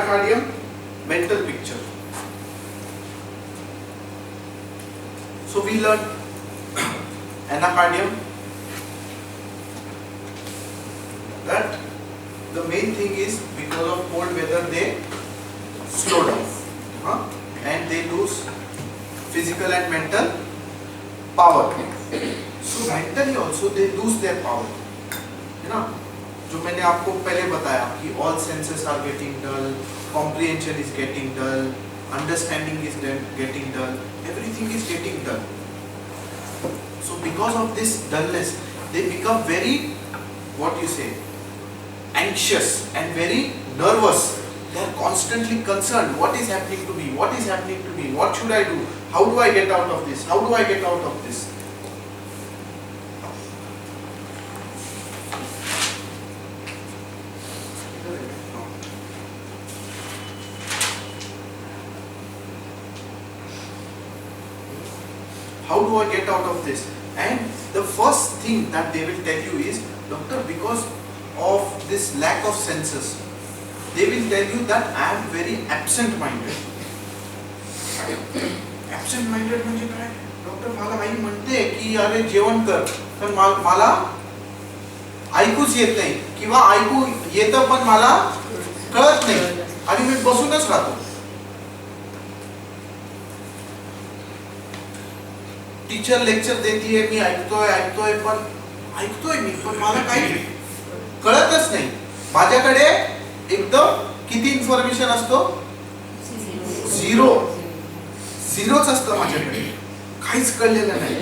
anacardium, mental picture. So we learn anacardium, that the main thing is because of cold weather they slow down, and they lose physical and mental power. So mentally also they lose their power, है ना? जो मैंने आपको पहले बताया कि all senses are getting dull, comprehension is getting dull, understanding is getting dull, everything is getting dull. So because of this dullness, they become very, what you say, anxious and very nervous. They are constantly concerned. What is happening to me? What is happening to me? What should I do? How do I get out of this? How do I get out of this? How do I get out of this? And the first thing that they will tell you is, doctor, because of this lack of senses, they will tell you that I am very absent-minded. Absent-minded म्हणजे काय? Doctor मला आई म्हणते की अरे जेवण कर, पण मला ऐकूच येत नाही किंवा ऐकू येतं पण मला कळत नाही आणि मी बसूनच राहतो. टीचर लेक्चर देती है, मी ऐकतोय पण मला काही कळतच नाही. माझ्याकडे एकदम किती इन्फॉर्मेशन असतो? झिरोच असतं माझ्याकडे, काहीच कळलेलं नाही.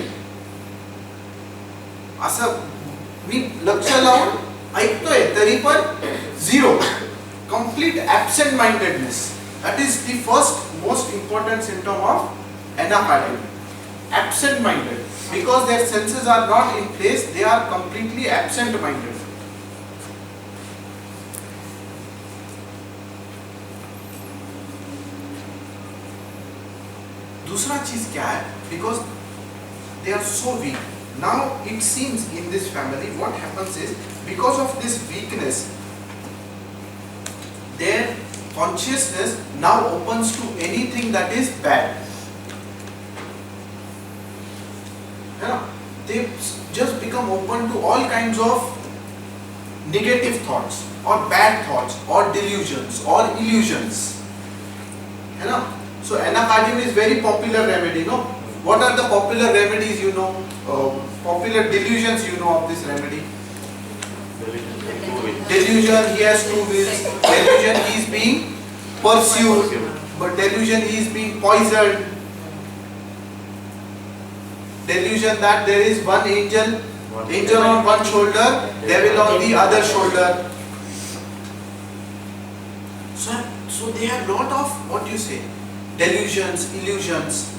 असं मी लक्ष लावून ऐकतोय तरी पण zero, complete absent mindedness. That is the first most important symptom of anacardium. Absent minded, because their senses are not in place, they are completely absent minded. दूसरा चीज क्या है? Because they are so weak. Now it seems in this family what happens is, because of this weakness, their consciousness now opens to anything that is bad. They just become open to all kinds of negative thoughts or bad thoughts or delusions or illusions. So anacardium is very popular remedy. No? What are the popular remedies you know? Popular delusions you know of this remedy? Delusion, he has two wheels. Delusion, he is being pursued. But delusion, he is being poisoned. Delusion that there is one angel on one shoulder, devil on the other shoulder. So they have lot of, what you say, delusions, illusions,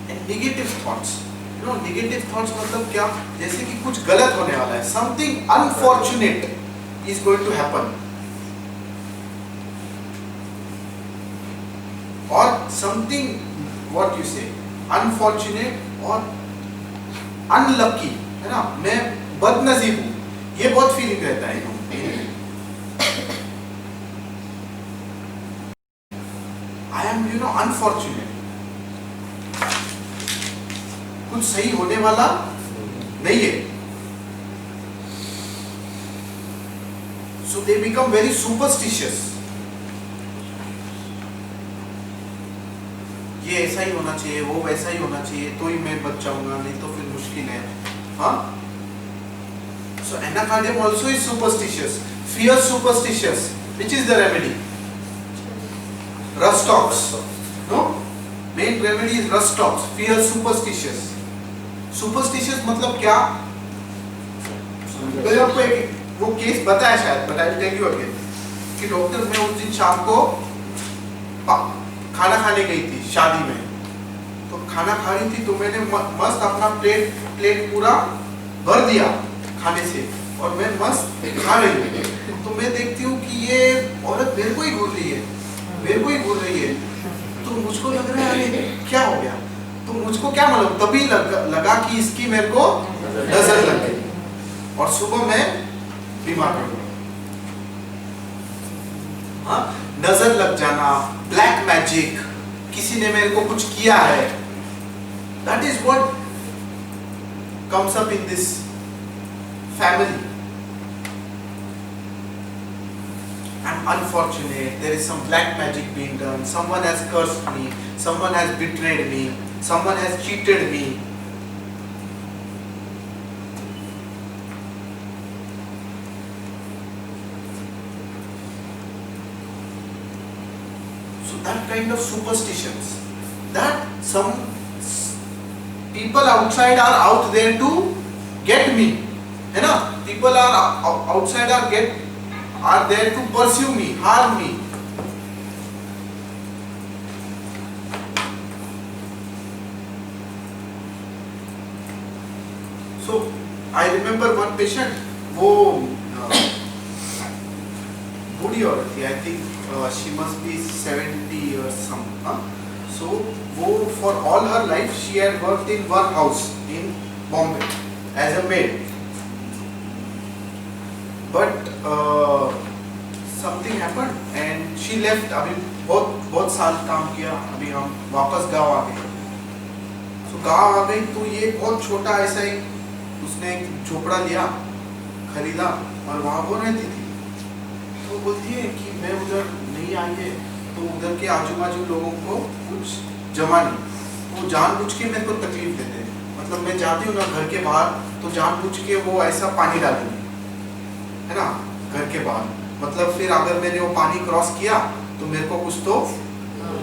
and negative thoughts. You know, negative thoughts मतलब क्या? जैसे कि कुछ गलत होने वाला है, something unfortunate is going to happen, or something, what you say, unfortunate और अनलकी, है ना? मैं बदनसीब हूं, ये बहुत फीलिंग रहता है. आई एम अनफॉर्चुनेट, कुछ सही होने वाला नहीं है. सो दे बिकम वेरी सुपरस्टिशियस. ये ऐसा ही होना चाहिए, वो वैसा ही होना चाहिए, तो ही मैं बच जाऊंगा, नहीं तो फिर मुश्किल है. So anacardium also is superstitious. Fear superstitious. Which is the remedy? Rustox. No? Main remedy is Rustox. Fear superstitious. Superstitious मतलब क्या? मैंने आपको एक वो केस बताया शायद, but I will tell you again. कि डॉक्टर, मैं उस दिन शाम को खाना खाने गई थी शादी में, तो खाना खा रही थी, तो मैंने मस्त अपना प्लेट पूरा भर दिया खाने से, और मैं मस्त खा रही हूँ. तो मैं देखती हूँ कि ये औरत मेरे को ही घूर रही है, तो मुझको लग रहा है अरे क्या हो गया. तो मुझको क्या मालूम, तभी लगा कि इसकी मेरे को नजर लग गई और सुबह मैं बीमार हो गया. हाँ, नजर लग जाना, ब्लैक मैजिक, किसी ने मेरे को कुछ किया है, that is what comes up in this family. I'm unfortunate, there is some black magic being done, someone has cursed me, someone has betrayed me, someone has cheated me. So that kind of superstitions, that some people outside are out there to get me, है ना? People are outside are there to pursue me, harm me. So I remember one patient, वो बूढ़ी औरत थी, I think she must be 70 or some, so वो for all her life she had worked in one house in Bombay as a maid, but something happened and she left. अभी बहुत साल काम किया, अभी हम वापस गांव आ गए. तो गांव आ गई तो ये बहुत छोटा ऐसा एक उसने एक झोपड़ा लिया, खरीदा और वहाँ वो रहती थी. तो बोलती है कि मैं उधर नहीं आई है तो उधर के आजू बाजू लोगों को कुछ जमा नहीं, वो जानबूझ के मेरे को तकलीफ देते हैं. मतलब मैं जाती हूँ ना घर के बाहर तो जानबूझ के वो ऐसा पानी डालेंगे, है ना, घर के बाहर. मतलब फिर अगर मैंने वो पानी क्रॉस किया तो मेरे को कुछ तो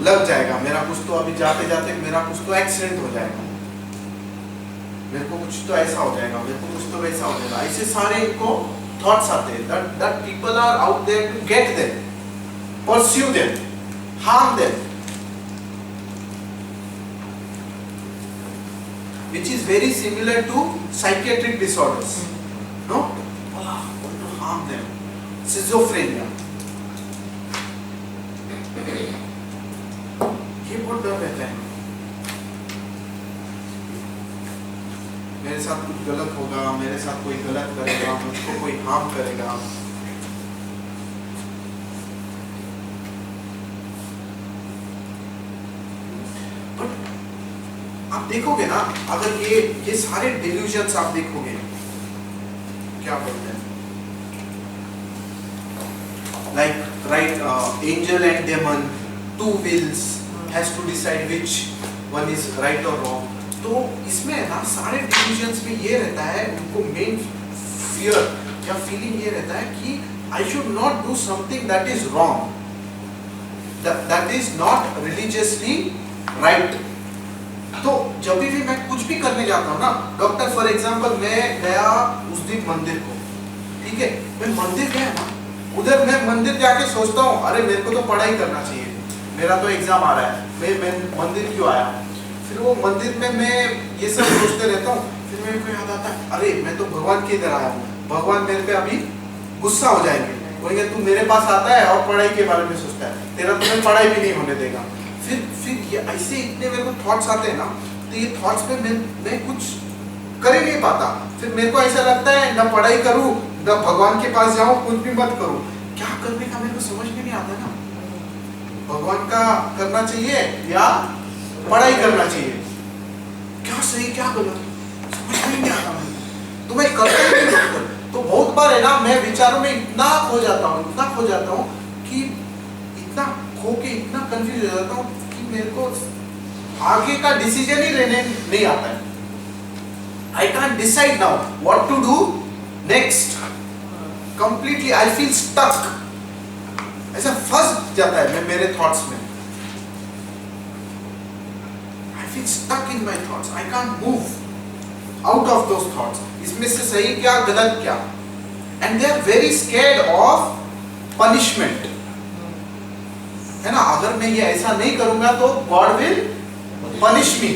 लग जाएगा, मेरा कुछ तो अभी जाते जाते मेरा कुछ तो एक्सीडेंट हो जाएगा, मेरे को कुछ तो ऐसा हो जाएगा, मेरे को कुछ तो वैसा हो जाएगा. ऐसे सारे इनको थॉट्स आते हैं that people are out there to get them, pursue them, harm them, which is very similar to psychiatric disorders. No? Want to harm them. Schizophrenia. ये बहुत डर रहता है, मेरे साथ कुछ गलत होगा, मेरे साथ कोई गलत करेगा, मुझको कोई हार्म करेगा. आप देखोगे ना, अगर ये सारे डिल्यूजन्स आप देखोगे, क्या बोलते हैं, like right, angel and demon, two wills, has to decide which one is right or wrong. तो इसमें ना सारे डिल्यूजन्स में ये रहता है, उनको मेन फियर या फीलिंग ये रहता है कि I should not do something that is wrong, that is not religiously right. तो जब भी मैं कुछ भी करने जाता हूँ ना, डॉक्टर फॉर एग्जांपल मैं गया उस दिन मंदिर को, ठीक है, मैं मंदिर गया ना, उधर मैं मंदिर जाके सोचता हूँ अरे मेरे को तो पढ़ाई करना चाहिए, मेरा तो एग्जाम आ रहा है, मैं मंदिर क्यों आया. फिर वो मंदिर में मैं ये सब सोचते रहता हूँ, फिर मेरे को याद आता है अरे मैं तो भगवान के इधर आया हूँ, भगवान मेरे पे अभी गुस्सा हो जाएंगे, बोलेंगे तू मेरे पास आता है और पढ़ाई के बारे में सोचता है, तेरा तुम्हें पढ़ाई भी नहीं होने देगा. फिर ये ऐसे इतने मेरे को थॉट्स आते हैं ना, तो ये थॉट्स पे मैं कुछ कर ही नहीं पाता. फिर मेरे को ऐसा लगता है ना पढ़ाई करूँ ना भगवान के पास जाऊँ, कुछ भी मत करूँ. क्या करने का मेरे को समझ में नहीं आता ना, भगवान का करना चाहिए या पढ़ाई करना चाहिए, क्या सही क्या गलत समझ में नहीं आता. तो मैं करता ही नहीं डॉक्टर. तो बहुत बार है ना मैं विचारों में इतना खो जाता हूँ कि इतना खो के इतना कंफ्यूज हो जाता हूँ कि मेरे को आगे का डिसीजन ही लेने नहीं आता है. I can't decide now what to do next. Completely I feel stuck. ऐसा फंस जाता है मैं मेरे थॉट्स में. I feel stuck in my thoughts. I can't move out of those thoughts. इसमें से सही क्या गलत क्या. And they are very scared of punishment. है ना, अगर मैं ये ऐसा नहीं करूंगा तो God will punish me.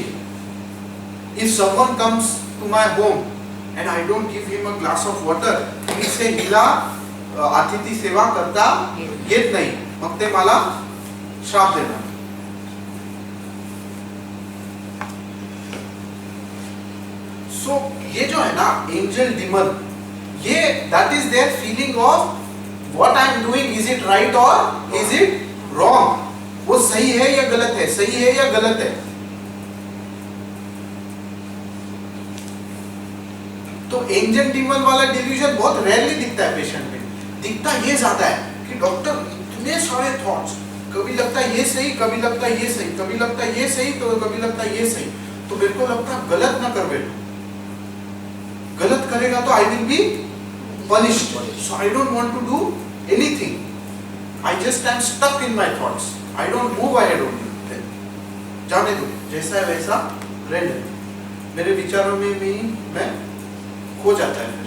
If someone comes to my home and I don't give him a glass of water, he say हिला अतिथि सेवा करता येत नाही, मग ते मला श्राप देणार. So ये जो है ना एंजल डिमन, ये that is their feeling of what I am doing is it right और इज इट रॉन्ग, वो सही है या गलत है, सही है या गलत है। तो एंजाइना वाला डिल्यूजन बहुत रेयरली दिखता है पेशेंट में, दिखता ये ज्यादा है कि डॉक्टर इतने सारे थॉट्स, कभी लगता है ये सही, कभी लगता है ये सही, कभी लगता है ये सही, तो कभी लगता है ये सही। तो मेरे को लगता है गलत ना कर बेटो, गलत करेगा तो I will be punished, so I don't want to do anything, I just am stuck in my thoughts, I don't move ahead only, जाने दो जैसा है वैसा रहने दो, मेरे विचारों में भी मैं खो जाता है।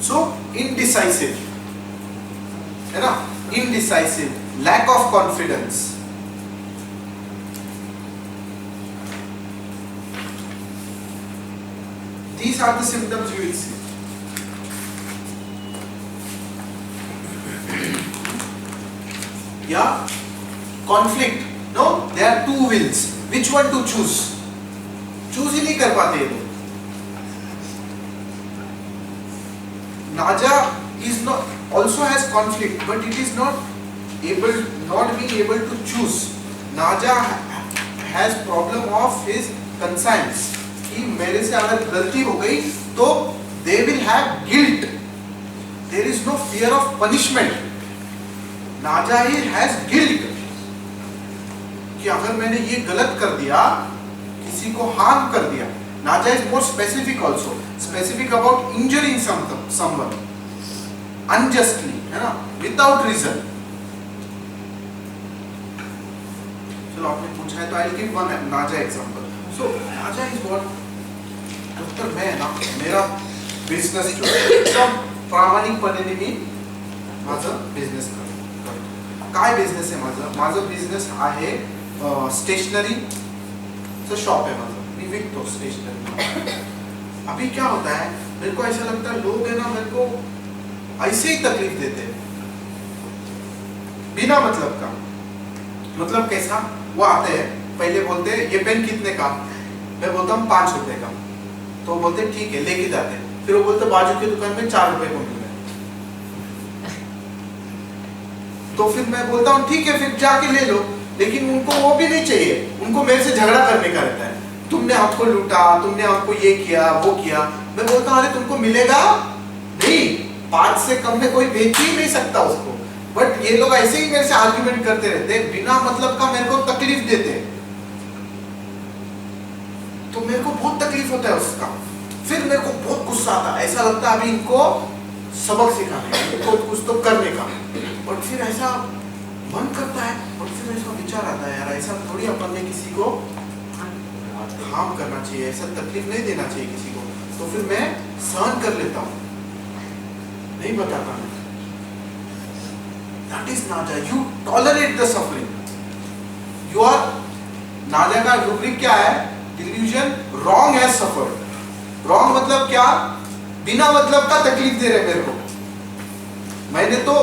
So indecisive है ना, indecisive, lack of confidence, these are the symptoms you will see. Yeah, conflict, no, there are two wills, which one to choose, choose ही नहीं कर पाते ये लोग। Naja is not, also has conflict, but it is not being able to choose. Naja has problem of his conscience, कि मेरे से अगर गलती हो गई तो they will have guilt, there is no fear of punishment. Naja he has guilt कि अगर मैंने ये गलत कर दिया, किसी को हार्म कर दिया। Naja is more specific also, specific about injuring someone unjustly, है ना, without reason. चलो आपने पूछा है तो I'll give one Naja example. So Naja is what, doctor मैं ना, मेरा बिझनेस जो एकदम प्रामाणिकपणे मी माझं बिझनेस करतो। काय बिझनेस आहे माझं? माझं बिझनेस आहे स्टेशनरीचं शॉप है माझं, मी विकतो स्टेशनरी। अभी क्या होता है, मेरे को ऐसा लगता है लोग है ना मेरे को ऐसे ही तकलीफ देते हैं बिना मतलब का। मतलब कैसा, वो आते हैं पहले बोलते हैं ये पेन कितने का, मैं बोलता हूँ 5 रुपए का, तो बोलते ठीक है लेके जाते हैं, फिर वो बोलते बाजू की दुकान में 4 रुपए को मिल रहा है, तो फिर मैं बोलता हूँ ठीक है फिर जाके ले लो, लेकिन उनको वो भी नहीं चाहिए, उनको मेरे से झगड़ा करने का रहता है, तुमने हमको लूटा, तुमने हमको ये किया वो किया। मैं बोलता हूँ अरे तुमको मिलेगा नहीं, 5 से कम में कोई बेच ही नहीं सकता उसको, बट ये लोग ऐसे ही मेरे से आर्ग्यूमेंट करते रहते हैं, बिना मतलब का मेरे को तकलीफ देते हैं, तो मेरे को बहुत तकलीफ होता है उसका। फिर मेरे को बहुत गुस्सा आता है, ऐसा लगता है अभी इनको सबक सिखाने का, इनको कुछ तो करने का, और फिर ऐसा मन करता है, और फिर ऐसा विचार आता है यार ऐसा थोड़ी अपन ने किसी को हार्म करना चाहिए, ऐसा तकलीफ नहीं देना चाहिए किसी को, तो फिर मैं सहन कर लेता हूँ, नहीं बताता मैं। That is Naja, you tolerate the suffering. You are, Naja का रूब्रिक क्या है? Delusion, wrong has suffered. Wrong मतलब क्या? बिना मतलब का तकलीफ दे रहे मेरे को। मैंने तो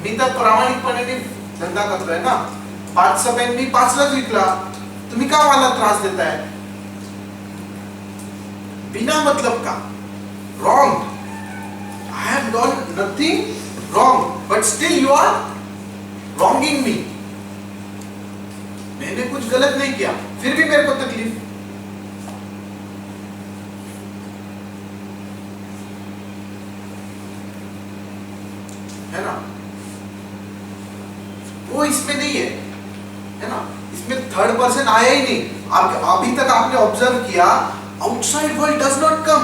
मी तर प्रामाणिकपणे धंदा करतोय ना, 5चा पेन मी 5लाच विकला, तुम्ही का मला त्रास देताय? बिना मतलब का, wrong. I have done nothing wrong, but still you are wronging me. मैंने कुछ गलत नहीं किया, फिर भी मेरे को तकलीफ। है ना, वो इसमें नहीं है ना, इसमें थर्ड पर्सन आया ही नहीं। अभी तक आपने ऑब्जर्व किया, outside world does not come.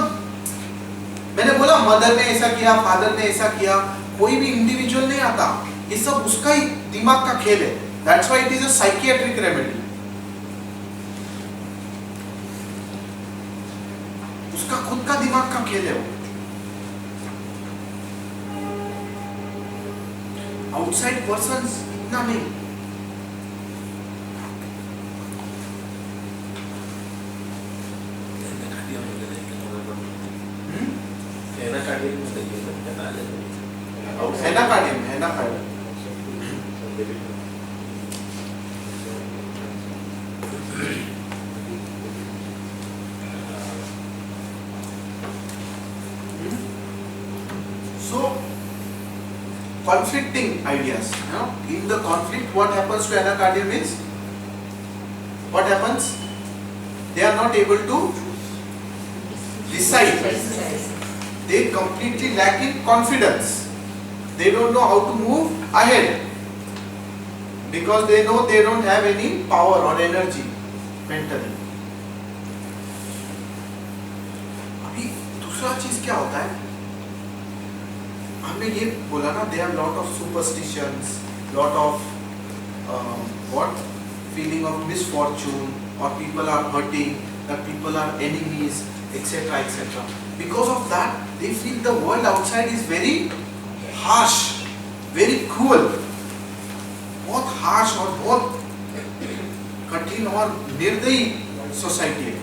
मैंने बोला मदर ने ऐसा किया, फादर ने ऐसा किया, कोई भी इंडिविजुअल नहीं आता, ये सब उसका ही दिमाग का खेल है। That's why it is a psychiatric remedy. उसका खुद का दिमाग का खेल है वो। आउटसाइड पर्सन इतना नहीं। conflicting ideas. In the conflict, what happens to anacardium is, what happens? They are not able to decide. They completely lack in confidence. They don't know how to move ahead because they know they don't have any power or energy mentally. अभी दूसरा चीज क्या होता है? हमने ये बोला ना, they have lot of superstitions, lot of what feeling of misfortune, or people are hurting, that people are enemies, etc., etc. Because of that, they feel the world outside is very harsh, very cruel, बहुत harsh और बहुत कठिन और निर्दयी society है,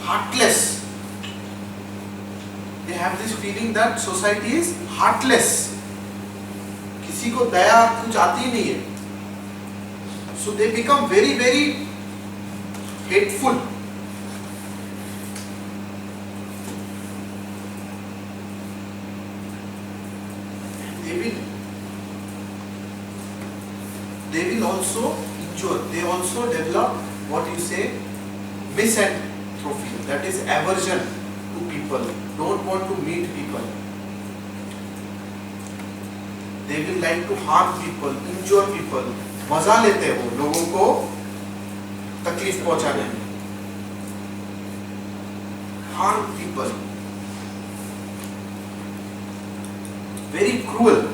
heartless. They have this feeling that society is heartless. किसी को दया कुछ आती नहीं है. So they become very, very hateful. They will also injure. They also develop what you say misanthropy. That is aversion to people. Don't want to meet people. They will like to harm people, injure people. मजा लेते हैं वो लोगों को तकलीफ पहुंचाने में. Harm people. Very cruel.